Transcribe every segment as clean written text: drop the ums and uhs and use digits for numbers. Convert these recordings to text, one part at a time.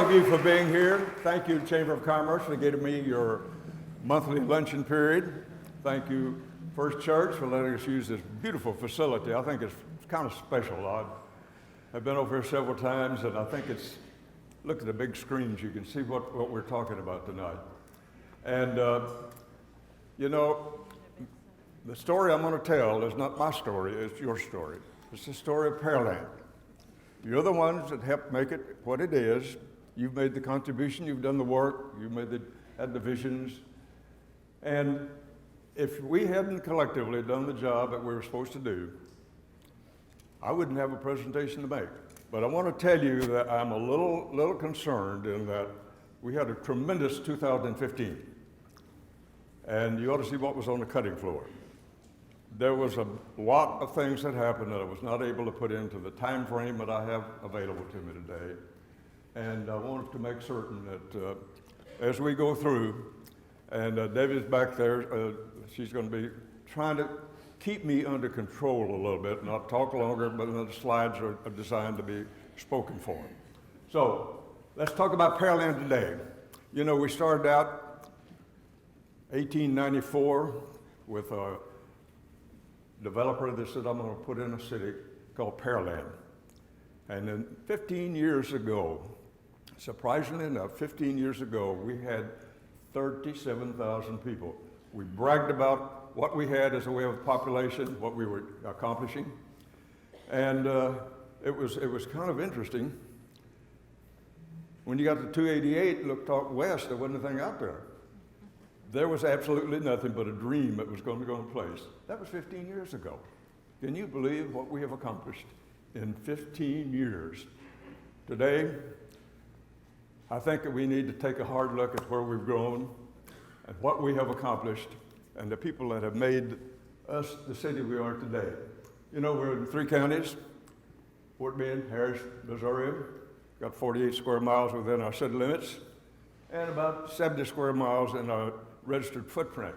of you for being here. Thank you, Chamber of Commerce, for giving me your monthly luncheon period. Thank you, First Church, for letting us use this beautiful facility. I think it's kind of special. I've been over here several times, and I think look at the big screens. You can see what we're talking about tonight. And, you know, the story I'm going to tell is not my story, it's your story. It's the story of Pearland. You're the ones that helped make it what it is. You've made the contribution, you've done the work, you've had the visions. And if we hadn't collectively done the job that we were supposed to do, I wouldn't have a presentation to make. But I want to tell you that I'm a little concerned in that we had a tremendous 2015. And you ought to see what was on the cutting floor. There was a lot of things that happened that I was not able to put into the time frame that I have available to me today. And I wanted to make certain that as we go through, and Debbie's back there, she's going to be trying to keep me under control a little bit, not talk longer, but the slides are designed to be spoken for. So let's talk about Pearland today. You know, we started out 1894 with a developer that said, I'm going to put in a city called Pearland. And then 15 years ago, surprisingly enough, 15 years ago, we had 37,000 people. We bragged about what we had as a way of population, what we were accomplishing. And it was kind of interesting. When you got to 288, looked out west, there wasn't anything out there. There was absolutely nothing but a dream that was going to go in place. That was 15 years ago. Can you believe what we have accomplished in 15 years? Today, I think that we need to take a hard look at where we've grown and what we have accomplished and the people that have made us the city we are today. You know, we're in 3 counties, Fort Bend, Harris, Missouri, got 48 square miles within our city limits, and about 70 square miles in our registered footprint.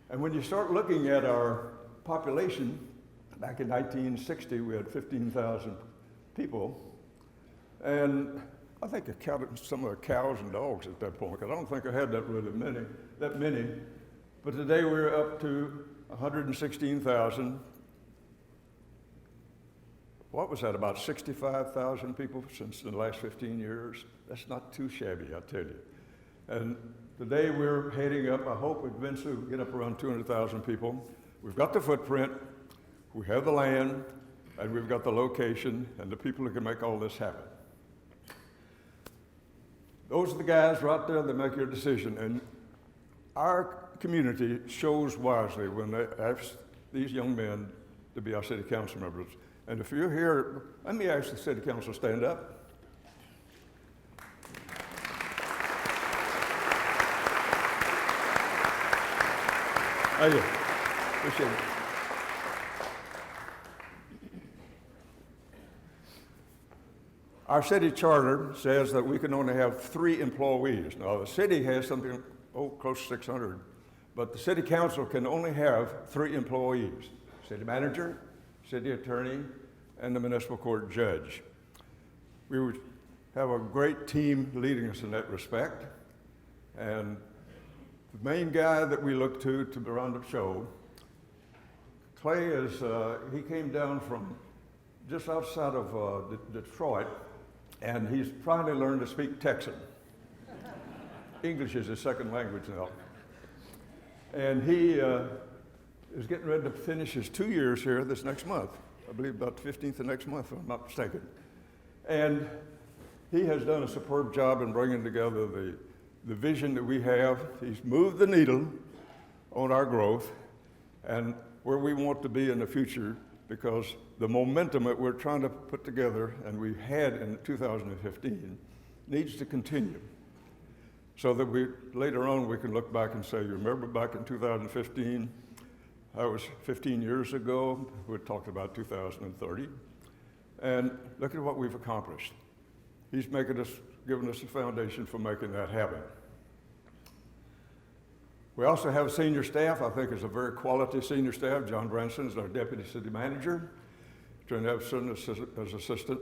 And when you start looking at our population, back in 1960, we had 15,000 people. And I think I counted some of the cows and dogs at that point, because I don't think I had that many. But today we're up to 116,000. What was that, about 65,000 people since the last 15 years? That's not too shabby, I tell you. And today we're heading up, I hope eventually we'll get up around 200,000 people. We've got the footprint, we have the land, and we've got the location and the people who can make all this happen. Those are the guys right there that make your decision. And our community chose wisely when they asked these young men to be our city council members. And if you're here, let me ask the city council to stand up. Thank you. Appreciate it. Our city charter says that we can only have 3 employees. Now, the city has something, close to 600, but the city council can only have 3 employees: city manager, city attorney, and the municipal court judge. We would have a great team leading us in that respect. And the main guy that we look to run the show, Clay, he came down from just outside of Detroit, and he's finally learned to speak Texan. English is his second language now. And he is getting ready to finish his 2 years here this next month. I believe about the 15th of next month, if I'm not mistaken. And he has done a superb job in bringing together the vision that we have. He's moved the needle on our growth and where we want to be in the future, because the momentum that we're trying to put together and we had in 2015 needs to continue, so that later on we can look back and say, you remember back in 2015, that was 15 years ago, we talked about 2030, and look at what we've accomplished. He's given us a foundation for making that happen. We also have senior staff. I think it's a very quality senior staff. John Branson is our deputy city manager. Trent Epson as assistant.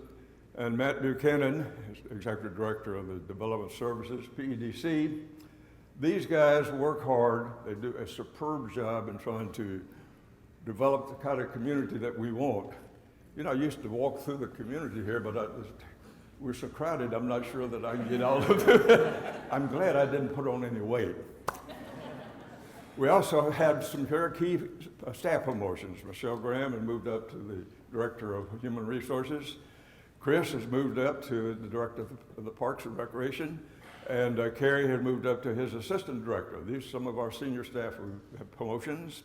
and Matt Buchanan, Executive Director of the Development Services, PEDC. These guys work hard. They do a superb job in trying to develop the kind of community that we want. You know, I used to walk through the community here, but we're so crowded, I'm not sure that I can get all of it. I'm glad I didn't put on any weight. We also had some very key staff promotions. Michelle Graham has moved up to the Director of Human Resources. Chris has moved up to the Director of the Parks and Recreation. And Kerry had moved up to his Assistant Director. These are some of our senior staff who have promotions.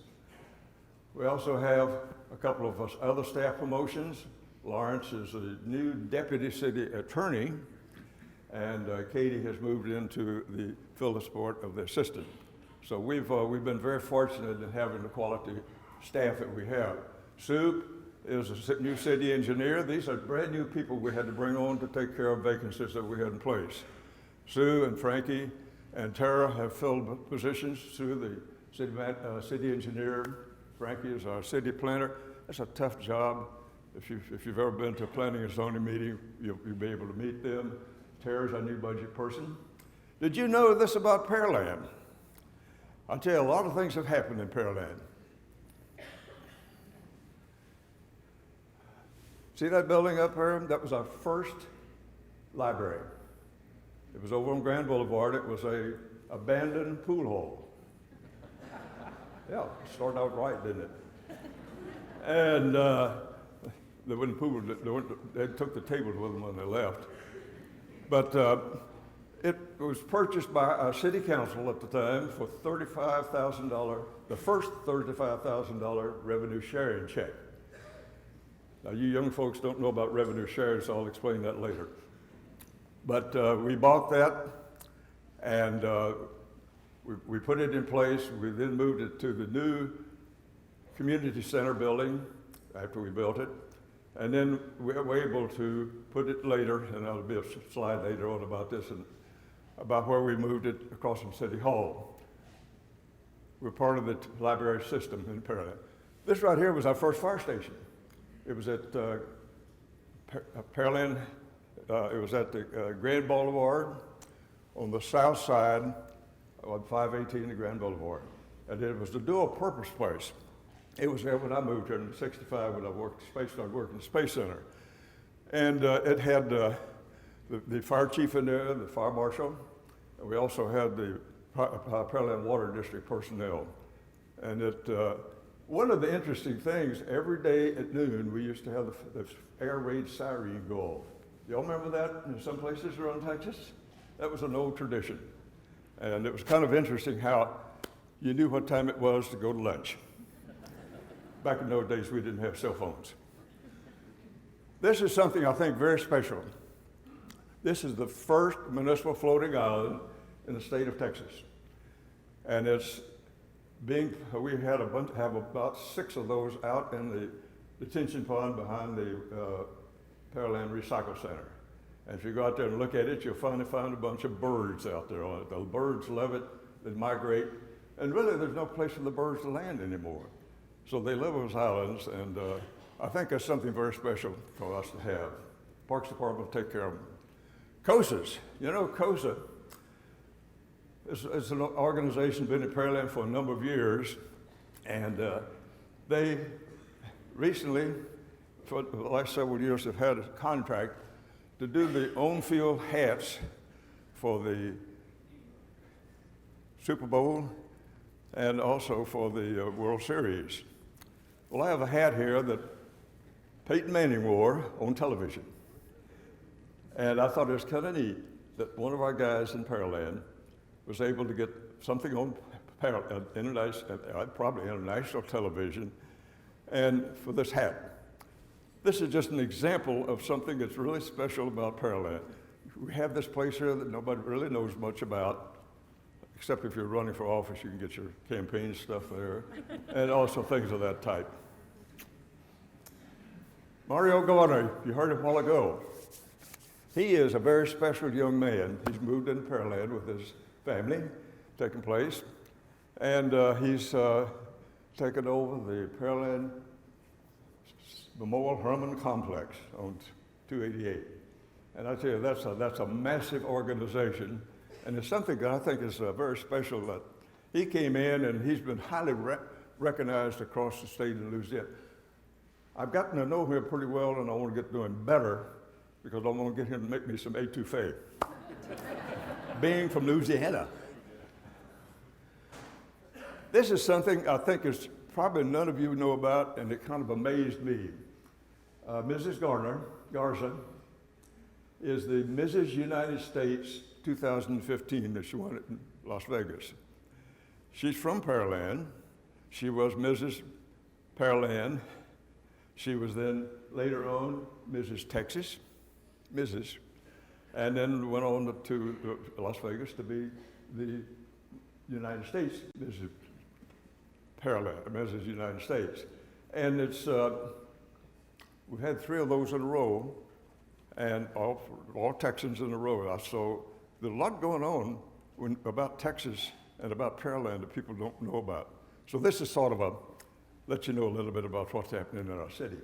We also have a couple of other staff promotions. Lawrence is the new Deputy City Attorney, and Katie has moved into the fill the sport of the Assistant. So we've been very fortunate in having the quality staff that we have. Sue is a new city engineer. These are brand new people we had to bring on to take care of vacancies that we had in place. Sue and Frankie and Tara have filled positions. Sue, the city engineer. Frankie is our city planner. That's a tough job. If you've ever been to a planning and zoning meeting, you'll be able to meet them. Tara's our new budget person. Did you know this about Pearland? I'll tell you, a lot of things have happened in Pearland. See that building up there? That was our first library. It was over on Grand Boulevard. It was a abandoned pool hall. Yeah, it started out right, didn't it? And they took the tables with them when they left. But it was purchased by our city council at the time for $35,000, the first $35,000 revenue sharing check. Now, you young folks don't know about revenue sharing, so I'll explain that later. But we bought that, and we put it in place. We then moved it to the new community center building after we built it. And then we were able to put it later, and there'll be a slide later on about this, and about where we moved it across from City Hall. We're part of the library system in Pearland. This right here was our first fire station. It was at Pearland. It was at the Grand Boulevard on the south side on 518 and Grand Boulevard. And it was a dual purpose place. It was there when I moved here in '65 when I started working in the Space Center. And it had the fire chief in there, the fire marshal. And we also had the Pearland Water District personnel. And one of the interesting things, every day at noon, we used to have the air raid siren go off. Y'all remember that in some places around Texas? That was an old tradition. And it was kind of interesting how you knew what time it was to go to lunch. Back in those days, we didn't have cell phones. This is something I think very special. This is the first municipal floating island in the state of Texas. And we have about 6 of those out in the detention pond behind the Pearland Recycle Center. And if you go out there and look at it, you'll find a bunch of birds out there on it. The birds love it, they migrate, and really there's no place for the birds to land anymore. So they live on those islands, and I think that's something very special for us to have. Parks Department will take care of them. COSAs, you know, COSA is an organization been in Pearland for a number of years, and they recently, for the last several years, have had a contract to do the on-field hats for the Super Bowl and also for the World Series. Well, I have a hat here that Peyton Manning wore on television. And I thought it was kind of neat that one of our guys in Pearland was able to get something on probably international television, and for this hat. This is just an example of something that's really special about Pearland. We have this place here that nobody really knows much about, except if you're running for office, you can get your campaign stuff there, and also things of that type. Mario Garner, you heard him a while ago. He is a very special young man. He's moved into Pearland with his family, taking place, and he's taken over the Pearland Memorial Hermann Complex on 288. And I tell you, that's a massive organization. And it's something that I think is very special that he came in and he's been highly recognized across the state of Louisiana. I've gotten to know him pretty well, and I want to get to him better because I want to get him to make me some etouffee. Being from Louisiana. This is something I think is probably none of you know about, and it kind of amazed me. Mrs. Garza is the Mrs. United States 2015 that she won in Las Vegas. She's from Pearland. She was Mrs. Pearland. She was then later on Mrs. Texas, Mrs., and then went on to Las Vegas to be the United States Mrs. Pearland, Mrs. United States. And it's, we've had 3 of those in a row, and all Texans in a row. So there's a lot going on about Texas and about Pearland that people don't know about. So this is sort of let you know a little bit about what's happening in our city.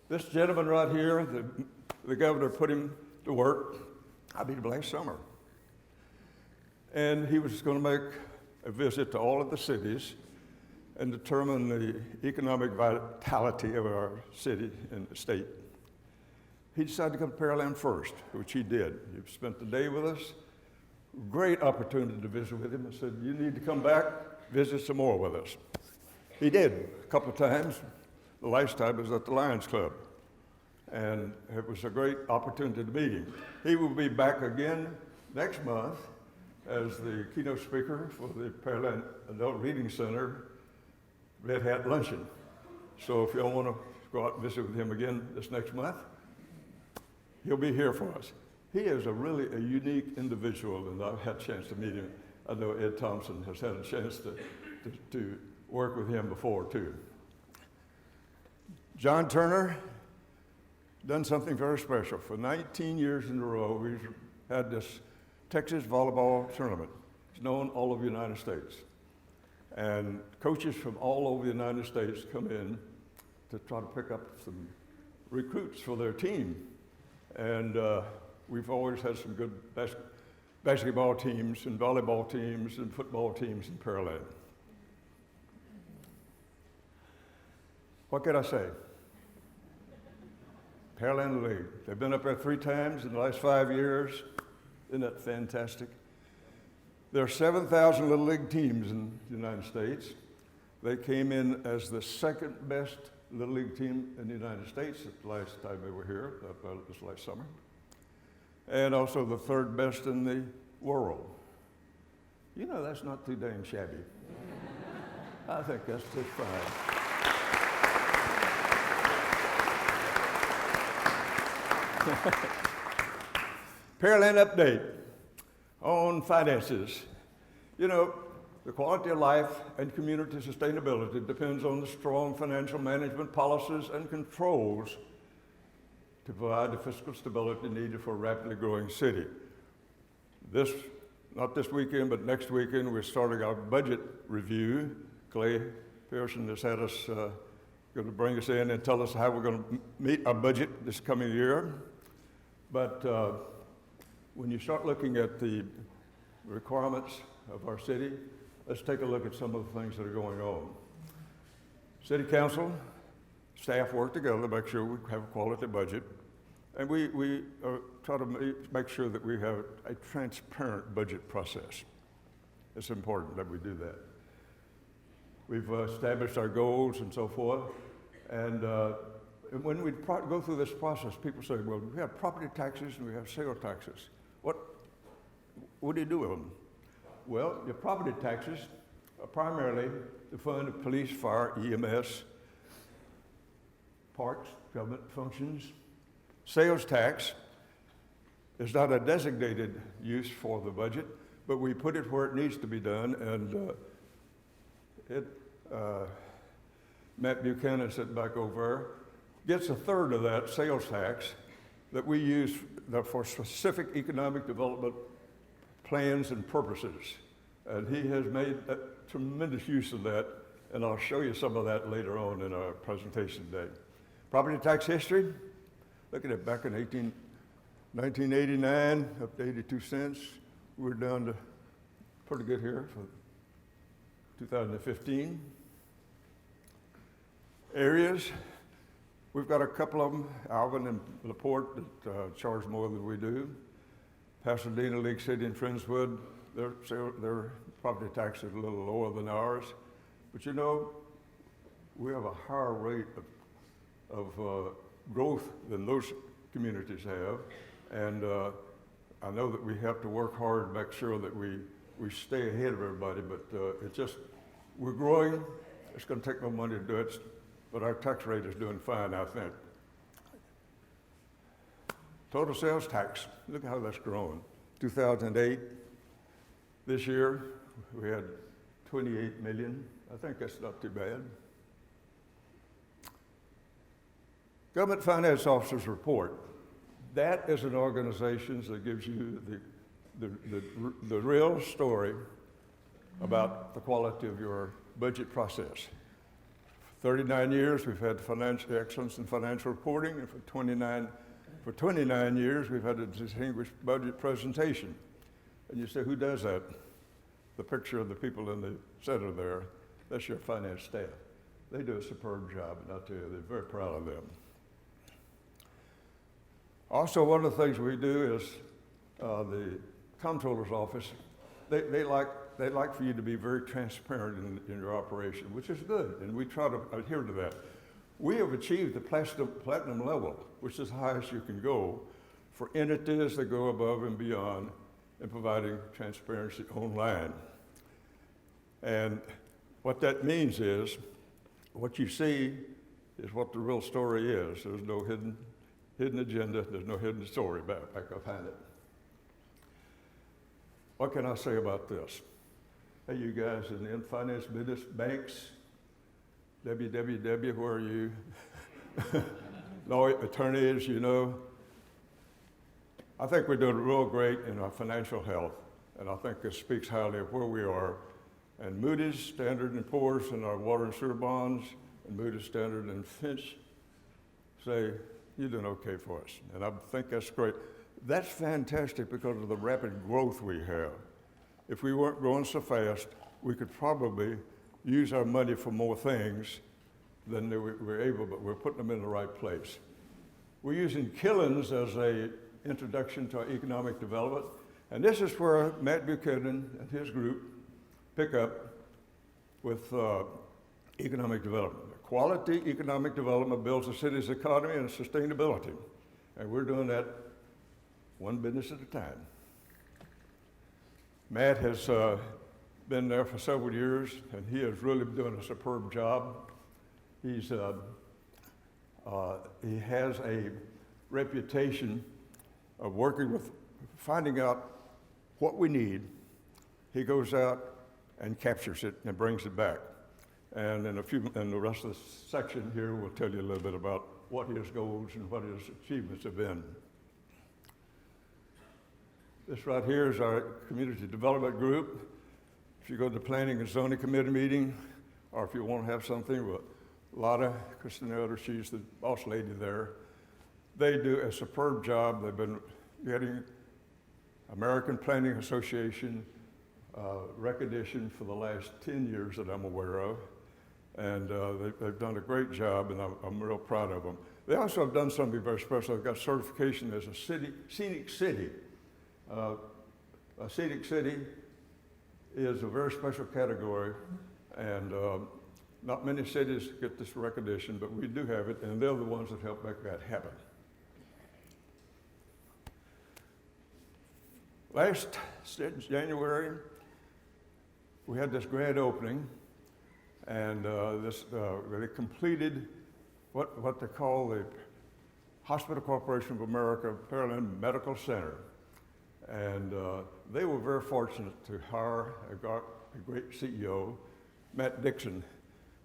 This gentleman right here, the governor put him to work, I believe last summer. And he was going to make a visit to all of the cities and determine the economic vitality of our city and the state. He decided to come to Pearland first, which he did. He spent the day with us. Great opportunity to visit with him. I said, you need to come back, visit some more with us. He did a couple of times. The last time was at the Lions Club. And it was a great opportunity to meet him. He will be back again next month as the keynote speaker for the Pearland Adult Reading Center Red Hat Luncheon. So if y'all want to go out and visit with him again this next month, he'll be here for us. He is a unique individual, and I've had a chance to meet him. I know Ed Thompson has had a chance to work with him before, too. John Turner done something very special. For 19 years in a row, we've had this Texas volleyball tournament. It's known all over the United States. And coaches from all over the United States come in to try to pick up some recruits for their team. And we've always had some good basketball teams and volleyball teams and football teams in Pearland. What can I say? Pearland League. They've been up there 3 times in the last 5 years. Isn't that fantastic? There are 7,000 Little League teams in the United States. They came in as the 2nd best Little League team in the United States at the last time they were here, this last summer. And also the 3rd best in the world. You know, that's not too dang shabby. I think that's just fine. Pearland update on finances. You know, the quality of life and community sustainability depends on the strong financial management policies and controls to provide the fiscal stability needed for a rapidly growing city. Not this weekend, but next weekend, we're starting our budget review. Clay Pearson has had us, going to bring us in and tell us how we're going to meet our budget this coming year. But when you start looking at the requirements of our city, let's take a look at some of the things that are going on. City council, staff work together to make sure we have a quality budget. And we try to make sure that we have a transparent budget process. It's important that we do that. We've established our goals and so forth. And when we go through this process, people say, well, we have property taxes and we have sales taxes. What do you do with them? Well, your property taxes are primarily to fund police, fire, EMS, parks, government functions. Sales tax is not a designated use for the budget, but we put it where it needs to be done, and Matt Buchanan sitting back over there, gets 1/3 of that sales tax that we use for specific economic development plans and purposes. And he has made tremendous use of that, and I'll show you some of that later on in our presentation today. Property tax history, Look at it, back in 1989, up to 82 cents. We're down to pretty good here for 2015. Areas, we've got a couple of them, Alvin and LaPorte, that charge more than we do. Pasadena, Lake City, and Friendswood, their property tax is a little lower than ours. But you know, we have a higher rate of growth than those communities have. And I know that we have to work hard to make sure that we stay ahead of everybody, but it's just, we're growing. It's going to take more money to do it, but our tax rate is doing fine, I think. Total sales tax, look how that's grown. 2008, this year, we had 28 million. I think that's not too bad. Government Finance Officers Report. That is an organization that gives you the real story about the quality of your budget process. For 39 years, we've had financial excellence in financial reporting, and for 29 years, we've had a distinguished budget presentation. And you say, who does that? The picture of the people in the center there, that's your finance staff. They do a superb job, and I'll tell you, they're very proud of them. Also, one of the things we do is the comptroller's office, they like for you to be very transparent in your operation, which is good, and we try to adhere to that. We have achieved the platinum level, which is the highest you can go for entities that go above and beyond in providing transparency online. And what that means is, what you see is what the real story is. There's no hidden agenda, there's no hidden story back behind it. What can I say about this? Hey, you guys in the finance business, banks, WWW, where are you? Lawyer, attorneys, you know. I think we're doing real great in our financial health, and I think this speaks highly of where we are. And Moody's, Standard & Poor's, and our water and sewer bonds, and Moody's, Standard, and Fitch say, you're doing okay for us. And I think that's great. That's fantastic because of the rapid growth we have. If we weren't growing so fast, we could probably use our money for more things than we're able, but we're putting them in the right place. We're using Killins as an introduction to our economic development, and this is where Matt Buchanan and his group pick up with economic development. Quality economic development builds a city's economy and sustainability, and we're doing that one business at a time. Matt has been there for several years, and he is really doing a superb job. He has a reputation of working with, finding out what we need. He goes out and captures it and brings it back. And in the rest of the section here, we'll tell you a little bit about what his goals and what his achievements have been. This right here is our community development group. If you go to the Planning and Zoning Committee meeting, or if you want to have something with Lotta Christinelli, she's the boss lady there. They do a superb job. They've been getting American Planning Association recognition for the last 10 years that I'm aware of. And they've done a great job, and I'm real proud of them. They also have done something very special. They've got certification as a scenic city. A scenic city is a very special category, and not many cities get this recognition, but we do have it, and they're the ones that help make that happen. Last January, we had this grand opening, and they completed what they call the Hospital Corporation of America Pearland Medical Center. And they were very fortunate to hire a great CEO, Matt Dixon.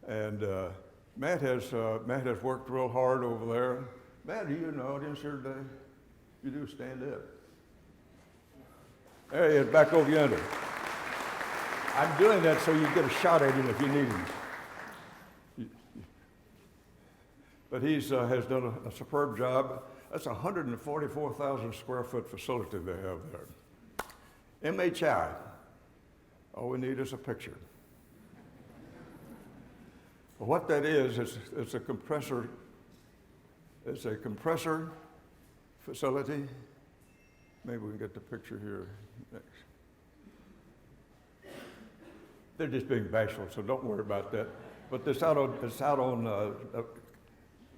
And Matt has worked real hard over there. Matt, are you in the audience here today? You do, stand up. There he is, back over yonder. I'm doing that so you get a shot at him if you need him. But he has done a superb job. That's a 144,000 square foot facility they have there. MHI, all we need is a picture. Well, what that is, it's a compressor. It's a compressor facility. Maybe we can get the picture here next. They're just being bashful, so don't worry about that. But it's out on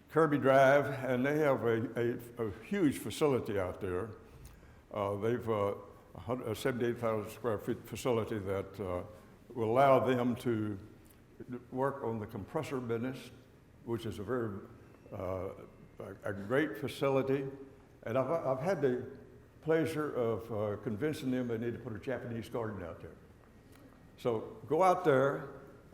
Kirby Drive, and they have a huge facility out there. They've a 78,000 square feet facility that will allow them to work on the compressor business, which is a very a great facility. And I've had the pleasure of convincing them they need to put a Japanese garden out there. So go out there,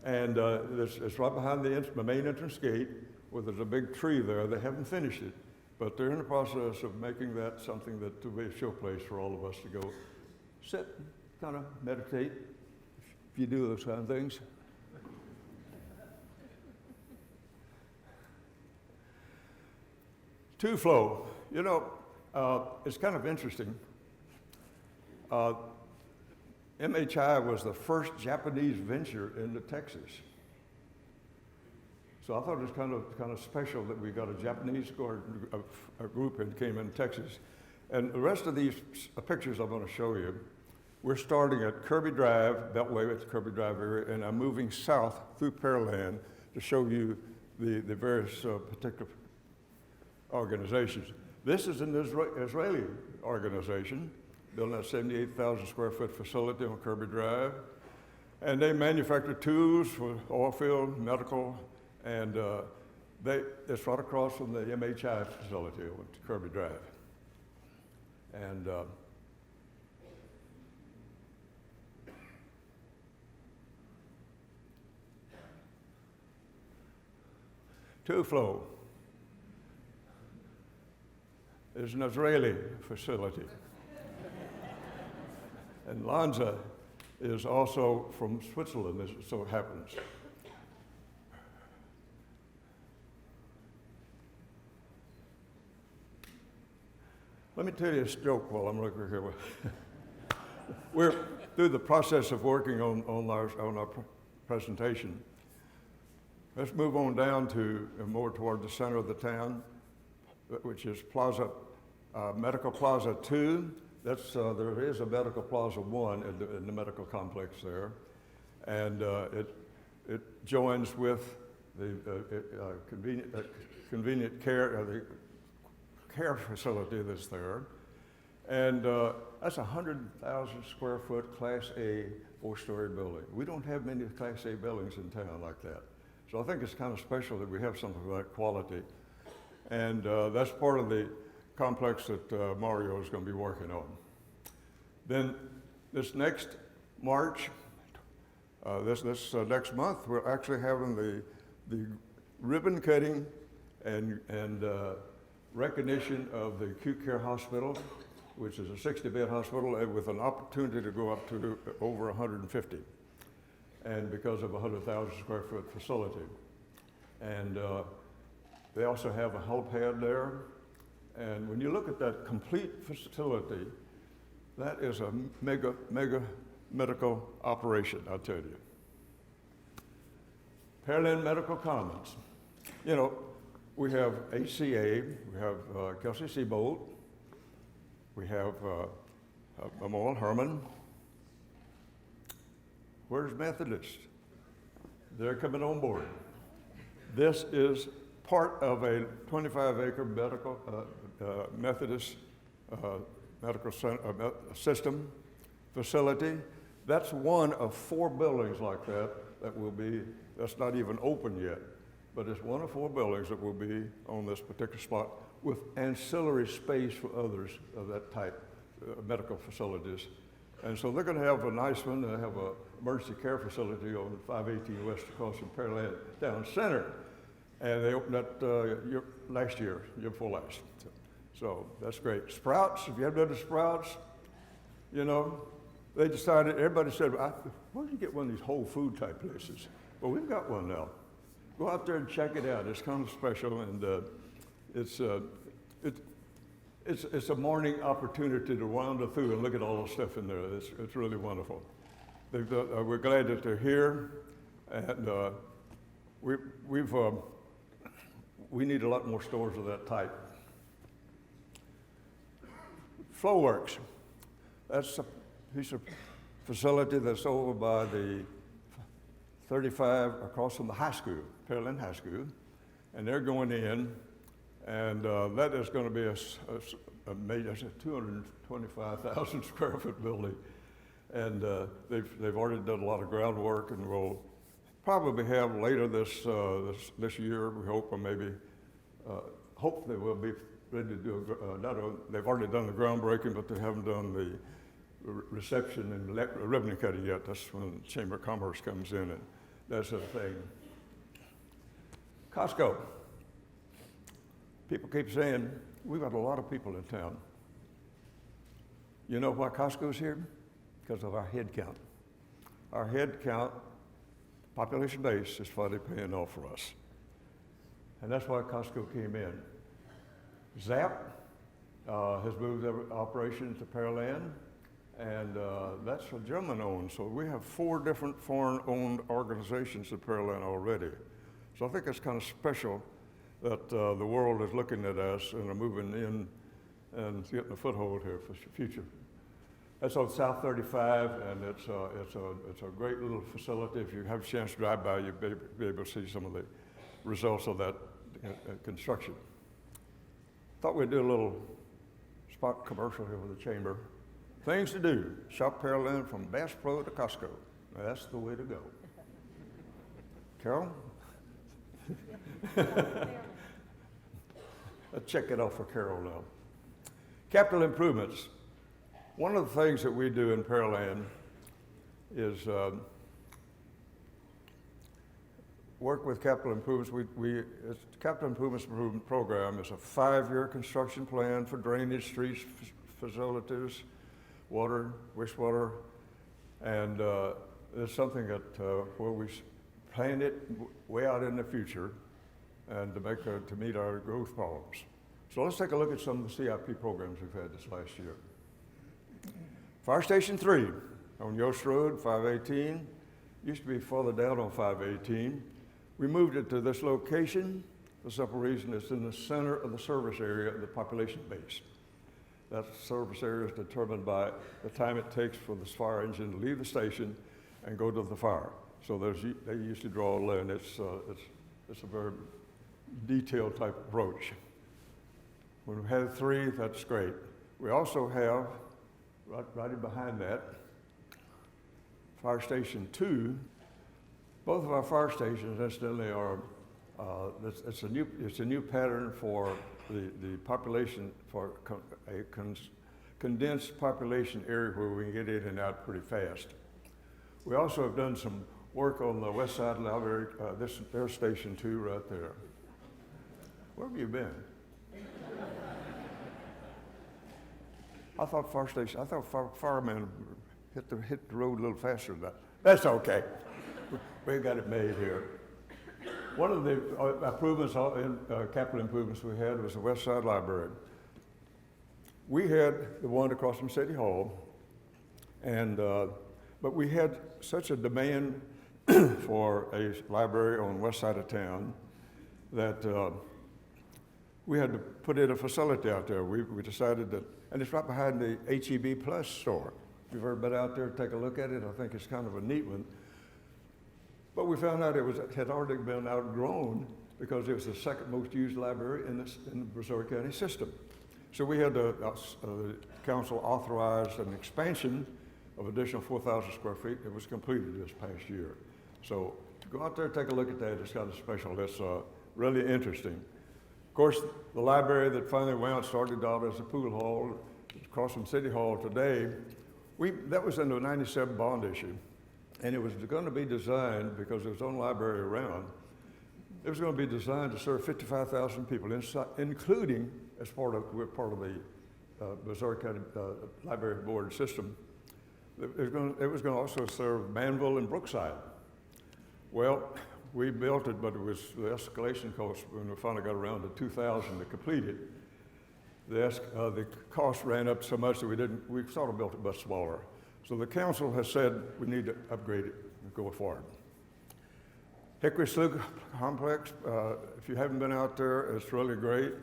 and it's right behind the main entrance gate, where there's a big tree there. They haven't finished it, but they're in the process of making that something that to be a showplace for all of us to go sit, kind of meditate, if you do those kind of things. Tuflo, you know, it's kind of interesting. MHI was the first Japanese venture into Texas. So I thought it was kind of special that we got a Japanese a group that came in Texas. And the rest of these pictures I'm going to show you, we're starting at Kirby Drive, that way at the Kirby Drive area, and I'm moving south through Pearland to show you the various particular organizations. This is an Israeli organization, building a 78,000 square foot facility on Kirby Drive. And they manufacture tools for oil field, medical, and it's right across from the MHI facility on Kirby Drive. And Tuflo is an Israeli facility. And Lanza is also from Switzerland, as it so happens. Let me tell you a joke while I'm looking here. We're through the process of working on our presentation. Let's move on down to more toward the center of the town, which is Medical Plaza 2. There is a Medical Plaza 1 in the medical complex there. And it joins with the convenient care, the care facility that's there. And that's a 100,000 square foot Class A 4-story building. We don't have many Class A buildings in town like that. So I think it's kind of special that we have something of that quality. And that's part of the complex that Mario is going to be working on. Then this next March, this next month, we're actually having the ribbon cutting and recognition of the acute care hospital, which is a 60-bed hospital with an opportunity to go up to over 150, and because of a 100,000 square foot facility. And they also have a helipad there. And when you look at that complete facility, that is a mega medical operation, I'll tell you. Pearland Medical Commons. You know, we have HCA, we have Kelsey-Seybold, we have Memorial Hermann. Where's Methodist? They're coming on board. This is part of a 25-acre medical Methodist medical system facility. That's one of 4 buildings like that will be, that's not even open yet, but it's one of 4 buildings that will be on this particular spot with ancillary space for others of that type, medical facilities. And so they're going to have a nice one. They have an emergency care facility on 518 West across from Pearland Town Center. And they opened that last year, year before last. So that's great. Sprouts, if you haven't been to Sprouts, you know, they decided, everybody said, why don't you get one of these Whole Food type places? Well, we've got one now. Go out there and check it out. It's kind of special, and it's a morning opportunity to wander through and look at all the stuff in there. It's really wonderful. We're glad that they're here, and we need a lot more stores of that type. Flowworks, that's a piece of facility that's over by the 35 across from the high school, Pearland High School, and they're going in, and that is going to be a major 225,000 square foot building, and they've already done a lot of groundwork, and we'll probably have later this year, we hope, or maybe hopefully we'll be ready to do they've already done the groundbreaking, but they haven't done the reception and ribbon cutting yet. That's when the Chamber of Commerce comes in and that sort of thing. Costco. People keep saying, we've got a lot of people in town. You know why Costco's here? Because of our head count. Our head count, population base, is finally paying off for us. And that's why Costco came in. Zapp has moved their operation to Pearland, and that's a German-owned. So we have 4 different foreign-owned organizations in Pearland already. So I think it's kind of special that the world is looking at us and are moving in and getting a foothold here for the future. That's on South 35, and it's a great little facility. If you have a chance to drive by, you'll be able to see some of the results of that construction. Thought we'd do a little spot commercial here with the Chamber. Things to do. Shop Pearland from Bass Pro to Costco. Now, that's the way to go. Carol? Let's check it off for Carol now. Capital improvements. One of the things that we do in Pearland is work with capital improvements. Capital improvements program is a 5-year construction plan for drainage, streets, facilities, water, wastewater, and it's something that where we plan it way out in the future and to meet our growth problems. So let's take a look at some of the CIP programs we've had this last year. Fire Station 3 on Yost Road, 518. Used to be further down on 518. We moved it to this location. For some reason, it's in the center of the service area of the population base. That service area is determined by the time it takes for the fire engine to leave the station and go to the fire. So they usually draw a line. It's a very detailed type approach. When we had 3, that's great. We also have, right behind that, Fire Station 2. Both of our fire stations, incidentally, are it's a new pattern for the population, for a condensed population area where we can get in and out pretty fast. We also have done some work on the west side library. There's Station 2 right there. Where have you been? I thought firemen hit the road a little faster than that. That's okay. We got it made here. One of the improvements, capital improvements we had was the West Side Library. We had the one across from City Hall, and but we had such a demand for a library on the west side of town that we had to put in a facility out there. We decided that, and it's right behind the HEB Plus store. If you've ever been out there, take a look at it. I think it's kind of a neat one. But we found out it had already been outgrown because it was the second most used library in the Brazoria County system. So we had the council authorized an expansion of additional 4,000 square feet. It was completed this past year. So to go out there and take a look at that, it's kind of special. It's really interesting. Of course, the library that finally started out as a pool hall across from City Hall today, that was in the 97 bond issue. And it was going to be designed, because there was no library around, it was going to be designed to serve 55,000 people, including we're part of the Brazoria County Library Board system. It was going to also serve Manville and Brookside. Well, we built it, but it was the escalation cost when we finally got around to 2,000 to complete it. the cost ran up so much that we sort of built it much smaller. So the council has said we need to upgrade it and go forward. Hickory Slough Complex, if you haven't been out there, it's really great.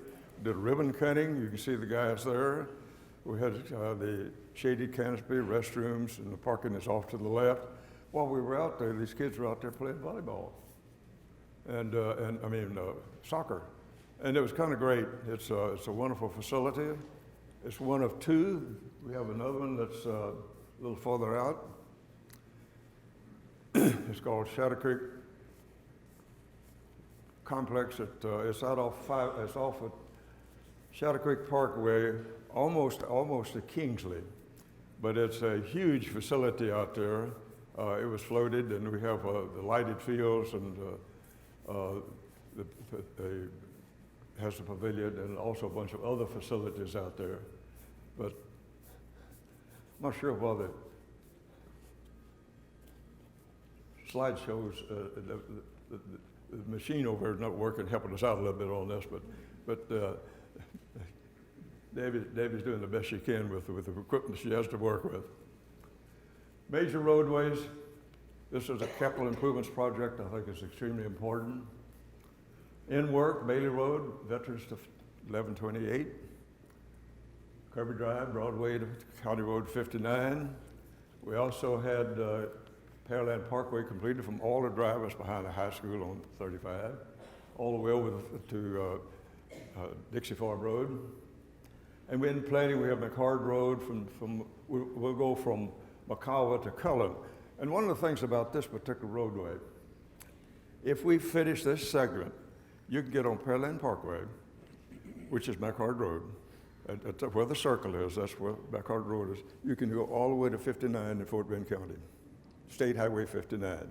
Did ribbon cutting, you can see the guys there. We had the shaded canopy, restrooms, and the parking is off to the left. While we were out there, these kids were out there playing volleyball and soccer. And it was kind of great. It's a wonderful facility. It's one of two. We have another one that's a little further out. It's called Shadow Creek Complex. It's off at Shadow Creek Parkway, almost to Kingsley. But it's a huge facility out there. It was floated, and we have the lighted fields and has a pavilion and also a bunch of other facilities out there. But I'm not sure why the slideshows, the machine over there is not working, helping us out a little bit on this, but Debbie's doing the best she can with the equipment she has to work with. Major roadways. This is a capital improvements project I think is extremely important. In work, Bailey Road, Veterans to 1128. Kirby Drive, Broadway to County Road 59. We also had Pearland Parkway completed from all the drivers behind the high school on 35, all the way over to Dixie Farm Road. And in planning, we have McHard Road we'll go from McCawa to Cullen. And one of the things about this particular roadway, if we finish this segment, you can get on Pearland Parkway, which is McHard Road. At where the circle is, that's where McHard Road is. You can go all the way to 59 in Fort Bend County, State Highway 59,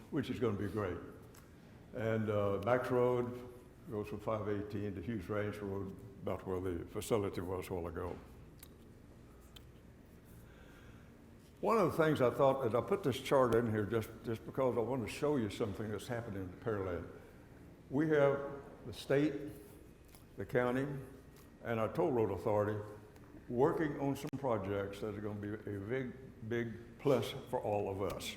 which is going to be great. And Bax Road goes from 518 to Hughes Ranch Road, about where the facility was a while ago. One of the things I thought, and I put this chart in here just because I want to show you something that's happening in Pearland. We have the state, the county, and our toll road authority working on some projects that are going to be a big plus for all of us.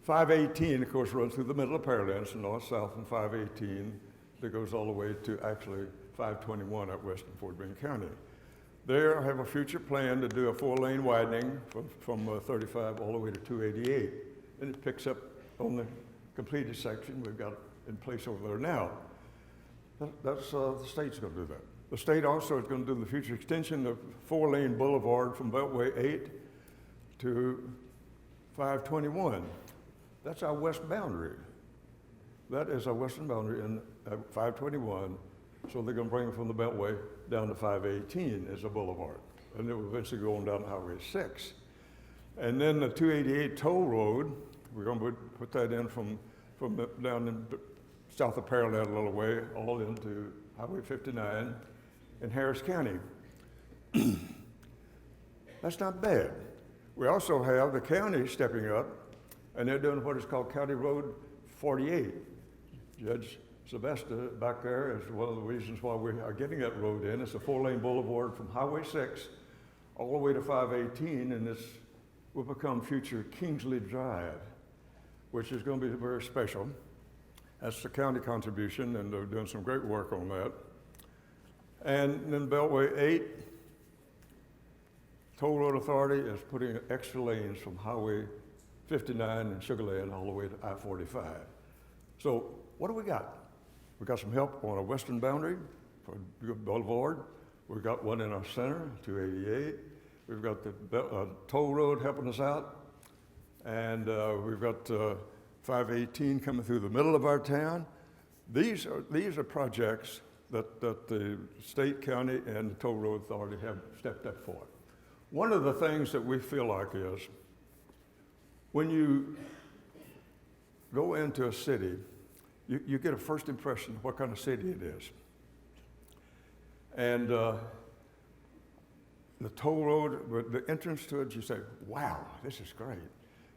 518, of course, runs through the middle of Pearland, so north-south and 518 that goes all the way to actually 521 at western Fort Bend County. There I have a future plan to do a 4-lane widening from 35 all the way to 288. And it picks up on the completed section we've got in place over there now. That's the state's going to do that. The state also is going to do the future extension of 4-lane boulevard from Beltway 8 to 521. That's our west boundary. That is our western boundary in 521. So they're going to bring it from the Beltway down to 518 as a boulevard. And it will eventually go on down to Highway 6. And then the 288 toll road, we're going to put that in from down in south of Pearland a little way, all into Highway 59 in Harris County. That's not bad. We also have the county stepping up, and they're doing what is called County Road 48. Judge Sylvester back there is one of the reasons why we are getting that road in. It's a 4-lane boulevard from Highway 6 all the way to 518, and this will become future Kingsley Drive, which is going to be very special. That's the county contribution, and they're doing some great work on that. And then Beltway 8, Toll Road Authority is putting extra lanes from Highway 59 and Sugar Land all the way to I-45. So what do we got? We got some help on our western boundary for Boulevard. We've got one in our center, 288. We've got the toll road helping us out. And we've got 518 coming through the middle of our town. These are projects that the state, county, and the toll road authority have stepped up for. One of the things that we feel like is when you go into a city, you get a first impression of what kind of city it is. And the toll road, the entrance to it, you say, wow, this is great.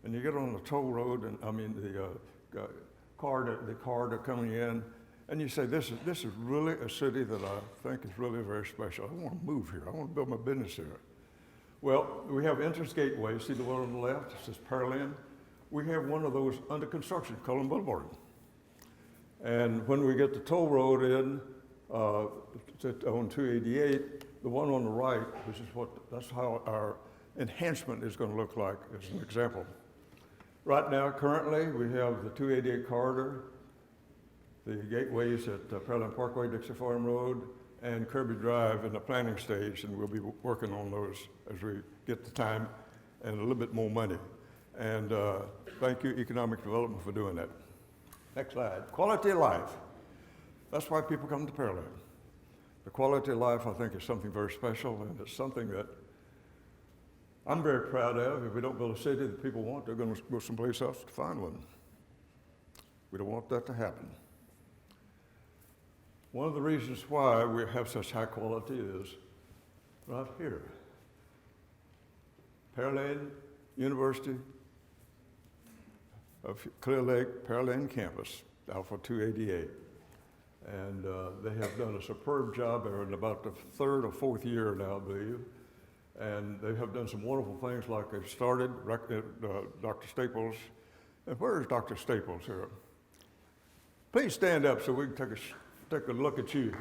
And you get on the toll road, and I mean the car coming in, And you say, this is really a city that I think is really very special. I want to move here. I want to build my business here. Well, we have entrance gateways. See the one on the left? It says Pearland. We have one of those under construction, Cullen Boulevard. And when we get the toll road in on 288, the one on the right, that's how our enhancement is going to look like, as an example. Right now, currently, we have the 288 corridor, the gateways at Pearland Parkway, Dixie Farm Road, and Kirby Drive in the planning stage, and we'll be working on those as we get the time and a little bit more money. And thank you, Economic Development, for doing that. Next slide. Quality of life. That's why people come to Pearland. The quality of life, I think, is something very special, and it's something that I'm very proud of. If we don't build a city that people want, they're going to go someplace else to find one. We don't want that to happen. One of the reasons why we have such high quality is right here. Pearland University of Clear Lake, Pearland campus, Alpha 288. And they have done a superb job. They're in about the third or fourth year now, I believe. And they have done some wonderful things, like they've started, Dr. Staples. And where is Dr. Staples here? Please stand up so we can take a look at you.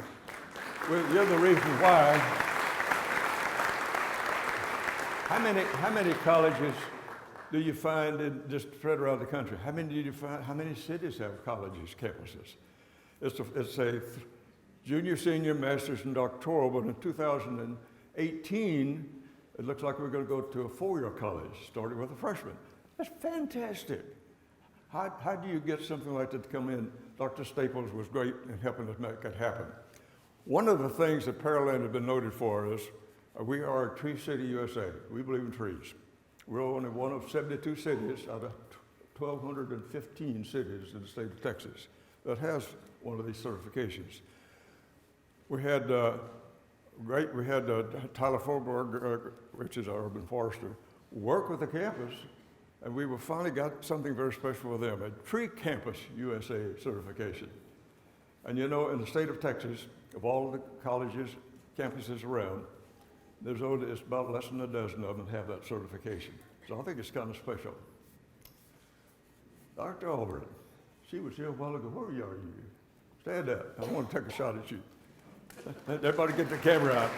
You're the reason why. How many colleges do you find just spread around the country? How many do you find? How many cities have colleges, campuses? It's a junior, senior, master's, and doctoral, but in 2018, it looks like we're going to go to a four-year college, starting with a freshman. That's fantastic. How do you get something like that to come in? Dr. Staples was great in helping us make that happen. One of the things that Pearland has been noted for is we are a Tree City, USA. We believe in trees. We're only one of 72 cities out of 1,215 cities in the state of Texas that has one of these certifications. We had Tyler Forberg, which is our urban forester, work with the campus, and we finally got something very special with them, a Tree Campus USA certification. And you know, in the state of Texas, of all of the colleges, campuses around, it's about less than a dozen of them that have that certification. So I think it's kind of special. Dr. Auburn, she was here a while ago. Where are you? Stand up. I want to take a shot at you. Everybody get the camera out.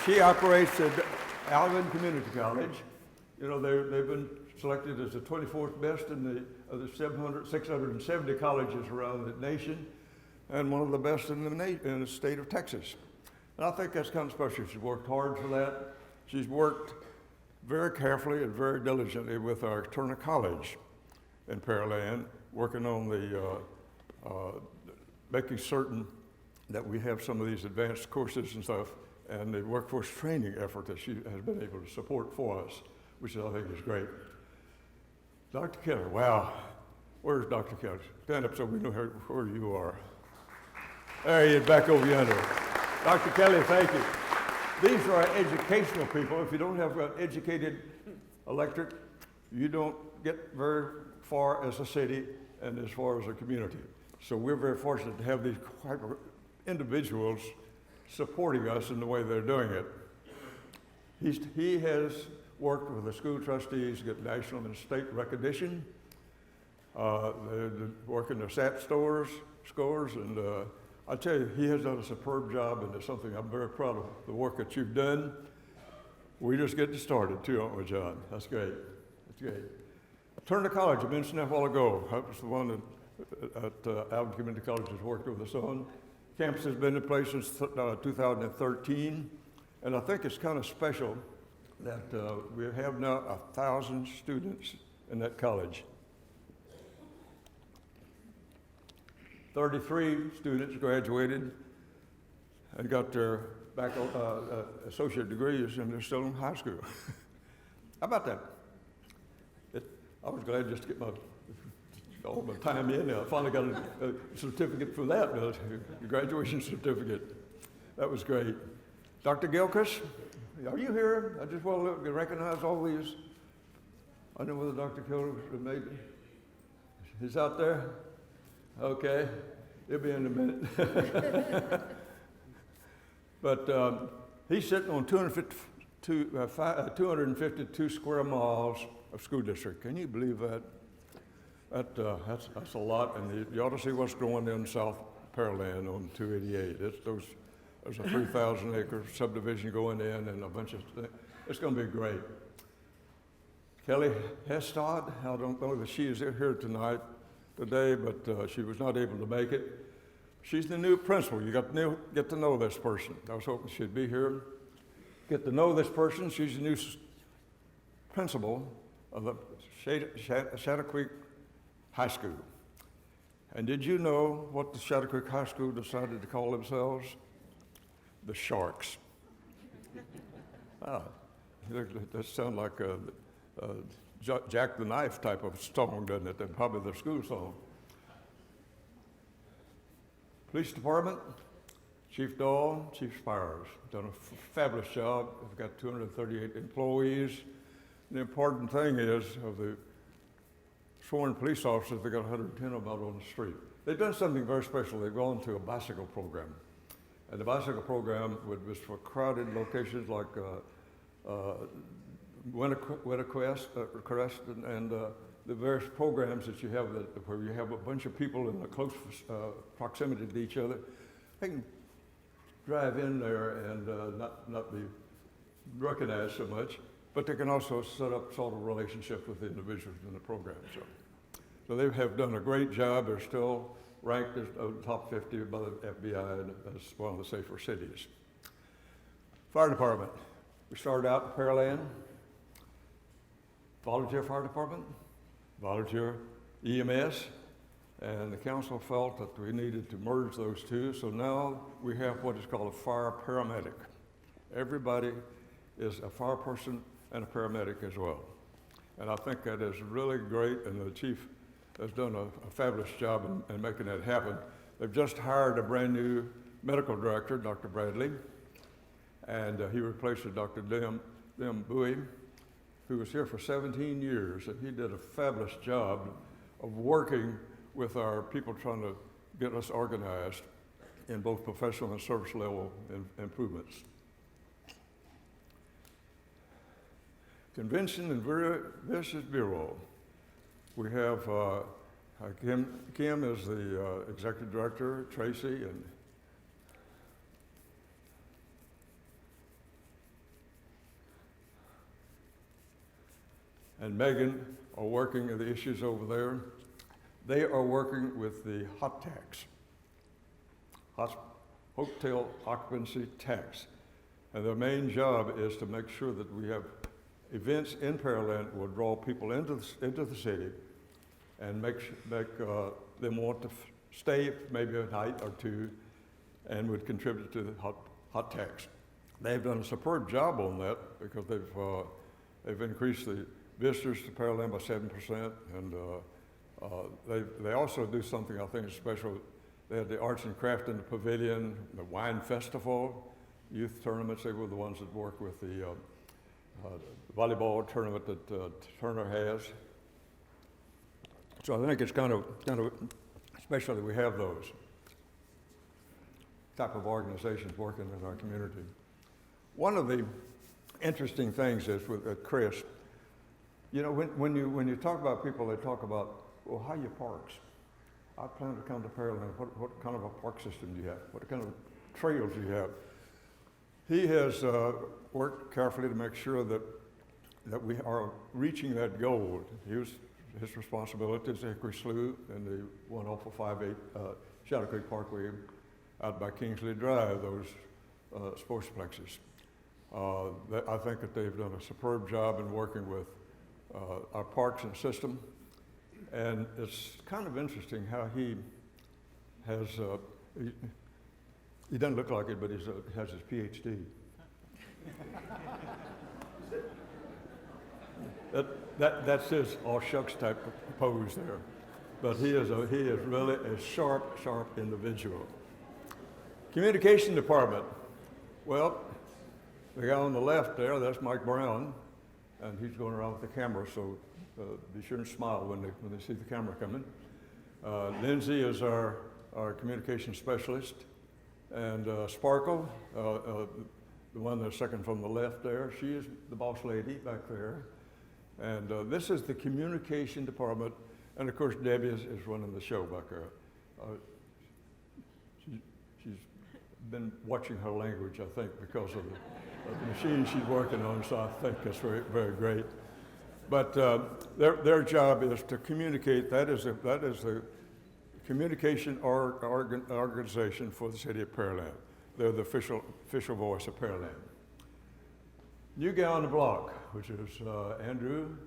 She operates at Alvin Community College. You know, they've been selected as the 24th best in the 670 colleges around the nation, and one of the best in the state of Texas. And I think that's kind of special. She's worked hard for that. She's worked very carefully and very diligently with our Turner College in Pearland, working on making certain that we have some of these advanced courses and stuff, and the workforce training effort that she has been able to support for us, which I think is great. Dr. Keller, wow. Where's Dr. Keller? Stand up so we know where you are. There he is, back over yonder. Dr. Kelly, thank you. These are our educational people. If you don't have an educated electorate, you don't get very far as a city and as far as a community. So we're very fortunate to have these individuals supporting us in the way they're doing it. He has worked with the school trustees to get national and state recognition. They're working their SAT scores, and I tell you, he has done a superb job, and it's something I'm very proud of, the work that you've done. We just getting started too, aren't we, John? That's great. That's great. Turner College, I mentioned that a while ago. That was the one that at Alvin Community College has worked with us on. Campus has been in place since 2013, and I think it's kind of special that we have now 1,000 students in that college. 33 students graduated and got their associate degrees, and they're still in high school. How about that? I was glad just to get all my time in there. I finally got a certificate for that, a graduation certificate. That was great. Dr. Gilchrist, are you here? I just want to recognize all these. I don't know whether Dr. Gilchrist made it. He's out there? Okay. It'll be in a minute. But he's sitting on 252 square miles of school district. Can you believe that? That's a lot, and you ought to see what's growing in South Pearland on 288. There's a 3,000 acre subdivision going in and a bunch of things. It's going to be great. Kelly Hestad, I don't know that she is here today, but she was not able to make it. She's the new principal. You got to get to know this person. I was hoping she'd be here. Get to know this person. She's the new principal of the Shadow Creek High School. And did you know what the Shadow Creek High School decided to call themselves? The Sharks. That sounds like a Jack the Knife type of song, doesn't it? And probably their school song. Police Department, Chief Dahl, Chief Spires, done a fabulous job. We've got 238 employees. The important thing is, of the sworn police officers, they got 110 of them out on the street. They've done something very special. They've gone to a bicycle program. And the bicycle program was for crowded locations like Wintercrest and the various programs that you have where you have a bunch of people in a close proximity to each other. They can drive in there and not be recognized so much, but they can also set up sort of relationships with the individuals in the program. So they have done a great job. They're still ranked as top 50 by the FBI as one of the safer cities. Fire department. We started out in Pearland. Volunteer fire department, volunteer EMS, and the council felt that we needed to merge those two, so now we have what is called a fire paramedic. Everybody is a fire person and a paramedic as well. And I think that is really great, and the chief has done a fabulous job in making that happen. They've just hired a brand new medical director, Dr. Bradley, and he replaces Dr. Dim Bowie, who was here for 17 years, and he did a fabulous job of working with our people trying to get us organized in both professional and service level improvements. Convention and Visitors Bureau. We have Kim is the executive director, Tracy, and Megan are working on the issues over there. They are working with the hot tax, hotel occupancy tax. And their main job is to make sure that we have events in Pearland will draw people into the city and make them want to stay maybe a night or two and would contribute to the hot tax. They've done a superb job on that because they've increased the visitors to Pearland by 7%, and they also do something I think is special. They had the arts and craft in the pavilion, the wine festival, youth tournaments. They were the ones that work with the volleyball tournament that Turner has. So I think it's kind of special that we have those type of organizations working in our community. One of the interesting things is with Chris. You know, when you talk about people, they talk about, well, how you parks. I plan to come to Pearland. What kind of a park system do you have? What kind of trails do you have? He has worked carefully to make sure that we are reaching that goal. His responsibility is Hickory Slough and the one off of 58 Shadow Creek Parkway out by Kingsley Drive, those sportsplexes. I think that they've done a superb job in working with our parks and system. And it's kind of interesting how he has, he doesn't look like it, but he has his PhD. That's his all shucks type of pose there. But he is really a sharp individual. Communication department. Well, the guy on the left there, that's Mike Brown, and he's going around with the camera, so be sure and smile when they see the camera coming. Lindsay is our our communication specialist, and Sparkle, the one that's second from the left there, she is the boss lady back there. And this is the communication department, and of course Debbie is running the show back there. She's been watching her language, I think, because of the machine she's working on, so I think it's very, very great. But their job is to communicate. That is the communication organization for the city of Pearland. They're the official voice of Pearland. New guy on the block, which is Andrew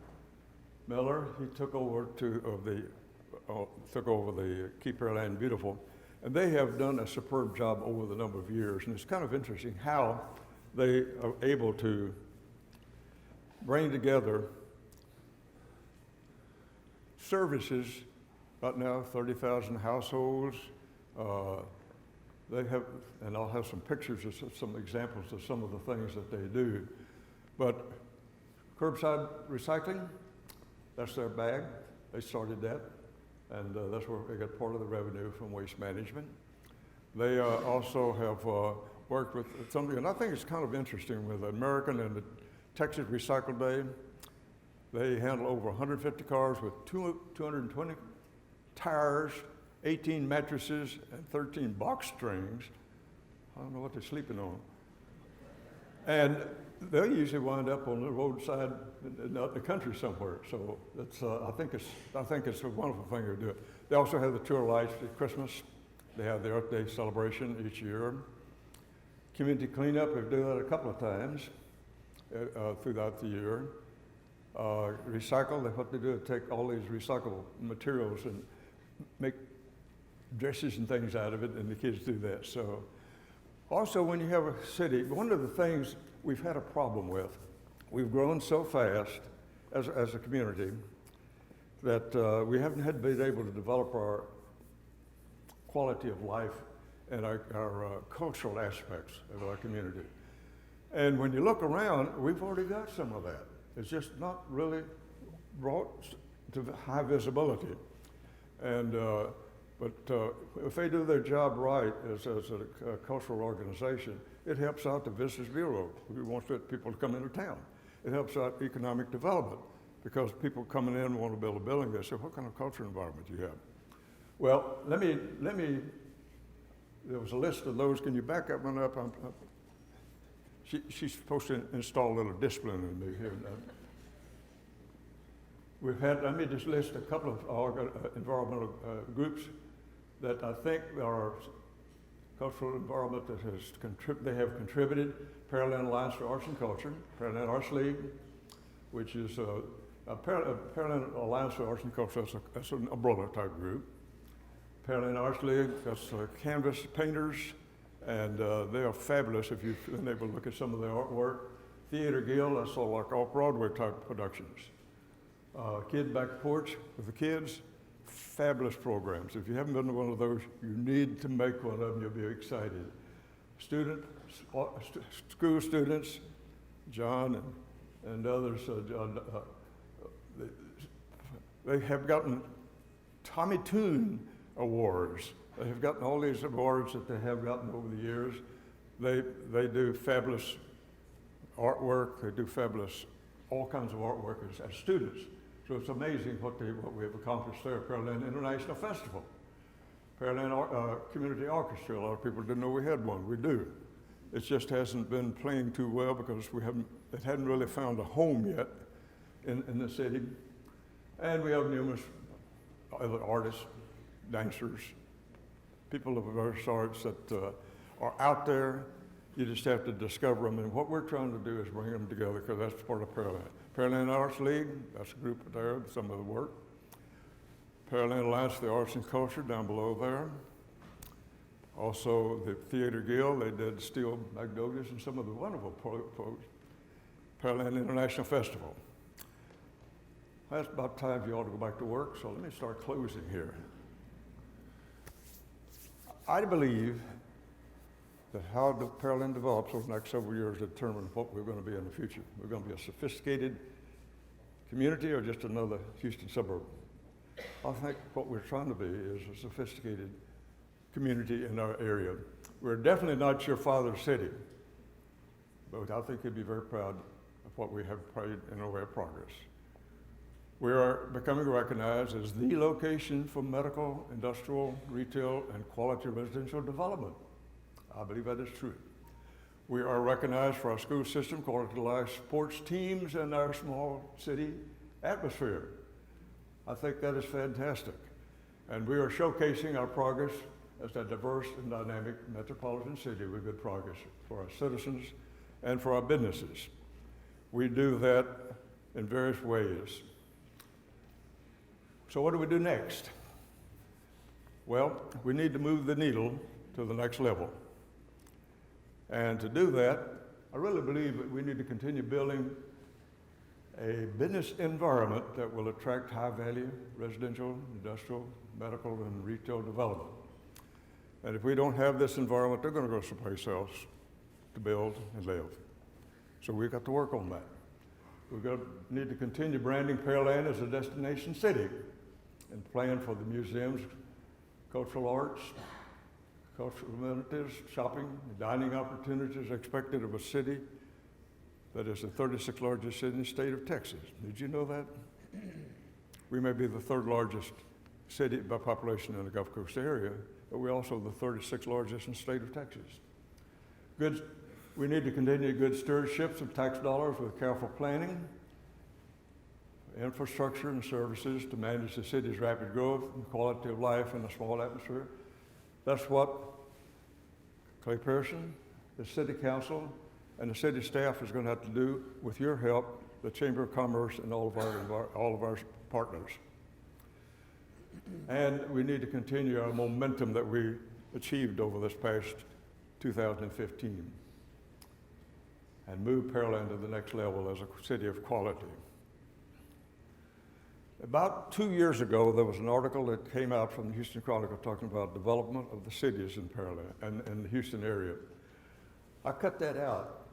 Miller. He took over the Keep Pearland Beautiful, and they have done a superb job over the number of years. And it's kind of interesting how they are able to bring together services. Right now, 30,000 households. They have, and I'll have some pictures of some examples of some of the things that they do. But curbside recycling, that's their bag. They started that, and that's where they got part of the revenue from waste management. They also have worked with something, and I think it's kind of interesting with American and the Texas Recycle Day. They handle over 150 cars with 220 tires, 18 mattresses, and 13 box springs. I don't know what they're sleeping on. And they usually wind up on the roadside in the country somewhere. So that's, I think it's a wonderful thing to do. They also have the tour lights at Christmas. They have the Earth Day celebration each year. Community cleanup, they do that a couple of times throughout the year. Recycle, what they do is take all these recyclable materials and make dresses and things out of it, and the kids do that. So also when you have a city, one of the things we've had a problem with, we've grown so fast as a community that we haven't been able to develop our quality of life and our cultural aspects of our community. And when you look around, we've already got some of that. It's just not really brought to high visibility. And but if they do their job right as a cultural organization, it helps out the Visitors Bureau, who wants people to come into town. It helps out economic development, because people coming in want to build a building. They say, what kind of cultural environment do you have? Well, let me, there was a list of those. Can you back up one up? She's supposed to install a little discipline in me here. We've had, let me just list a couple of environmental groups that I think are cultural environment that they have contributed. Pearland Alliance for Arts and Culture, Pearland Arts League, which is Pearland Alliance for Arts and Culture, that's an umbrella type group. Pearland Arts League, that's canvas painters, and they are fabulous if you've been able to look at some of their artwork. Theater Guild, that's all like off-Broadway type productions. Kid Back Porch with the kids, fabulous programs. If you haven't been to one of those, you need to make one of them, you'll be excited. School students, John and others, they have gotten Tommy Tune awards. They have gotten all these awards that they have gotten over the years. They do fabulous artwork. They do fabulous, all kinds of artwork as students. So it's amazing what we've accomplished there. Pearland International Festival, Pearland Community Orchestra. A lot of people didn't know we had one. We do. It just hasn't been playing too well because it hadn't really found a home yet in the city. And we have numerous other artists, dancers, people of various arts that are out there. You just have to discover them. And what we're trying to do is bring them together, because that's part of Pearland. Pearland Arts League, that's a group there, some of the work. Pearland Alliance for the Arts and Culture down below there. Also the Theater Guild, they did Steel Magnolias and some of the wonderful folks. Pearland International Festival. That's about time you ought to go back to work, so let me start closing here. I believe that how the Pearland develops over the next several years determine what we're going to be in the future. We're going to be a sophisticated community or just another Houston suburb. I think what we're trying to be is a sophisticated community in our area. We're definitely not your father's city, but I think you'd be very proud of what we have made in our way of progress. We are becoming recognized as the location for medical, industrial, retail, and quality residential development. I believe that is true. We are recognized for our school system, quality life sports teams, and our small city atmosphere. I think that is fantastic. And we are showcasing our progress as a diverse and dynamic metropolitan city with good progress for our citizens and for our businesses. We do that in various ways. So what do we do next? Well, we need to move the needle to the next level. And to do that, I really believe that we need to continue building a business environment that will attract high-value residential, industrial, medical, and retail development. And if we don't have this environment, they're going to go someplace else to build and live. So we've got to work on that. We're going to need to continue branding Pearland as a destination city and plan for the museums, cultural arts, cultural amenities, shopping, dining opportunities expected of a city that is the 36th largest city in the state of Texas. Did you know that? We may be the third largest city by population in the Gulf Coast area, but we're also the 36th largest in the state of Texas. We need to continue good stewardship of tax dollars with careful planning, infrastructure and services to manage the city's rapid growth and quality of life in a small atmosphere. That's what Clay Pearson, the City Council, and the city staff is going to have to do with your help, the Chamber of Commerce, and all of our partners. And we need to continue our momentum that we achieved over this past 2015 and move Pearland to the next level as a city of quality. About 2 years ago, there was an article that came out from the Houston Chronicle talking about development of the cities in Pearland and in the Houston area. I cut that out.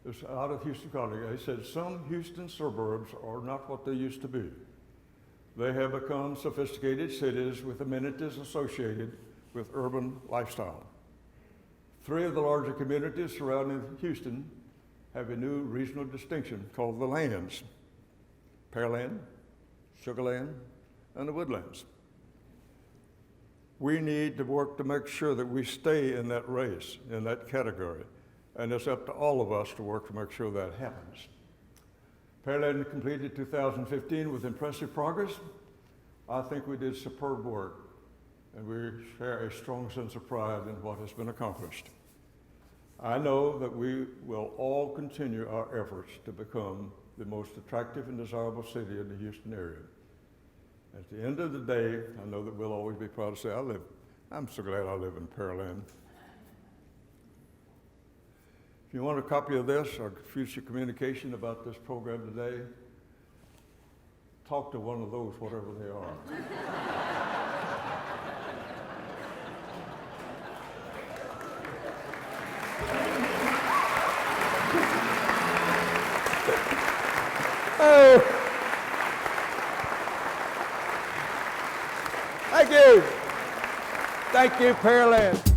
It's out of Houston Chronicle. It said, some Houston suburbs are not what they used to be. They have become sophisticated cities with amenities associated with urban lifestyle. 3 of the larger communities surrounding Houston have a new regional distinction called the Lands: Pearland, Sugarland, and the Woodlands. We need to work to make sure that we stay in that race, in that category, and it's up to all of us to work to make sure that happens. Pearland completed 2015 with impressive progress. I think we did superb work, and we share a strong sense of pride in what has been accomplished. I know that we will all continue our efforts to become the most attractive and desirable city in the Houston area. At the end of the day, I know that we'll always be proud to say, I'm so glad I live in Pearland. If you want a copy of this or future communication about this program today, talk to one of those, whatever they are. Oh. Thank you. Thank you, Pearland.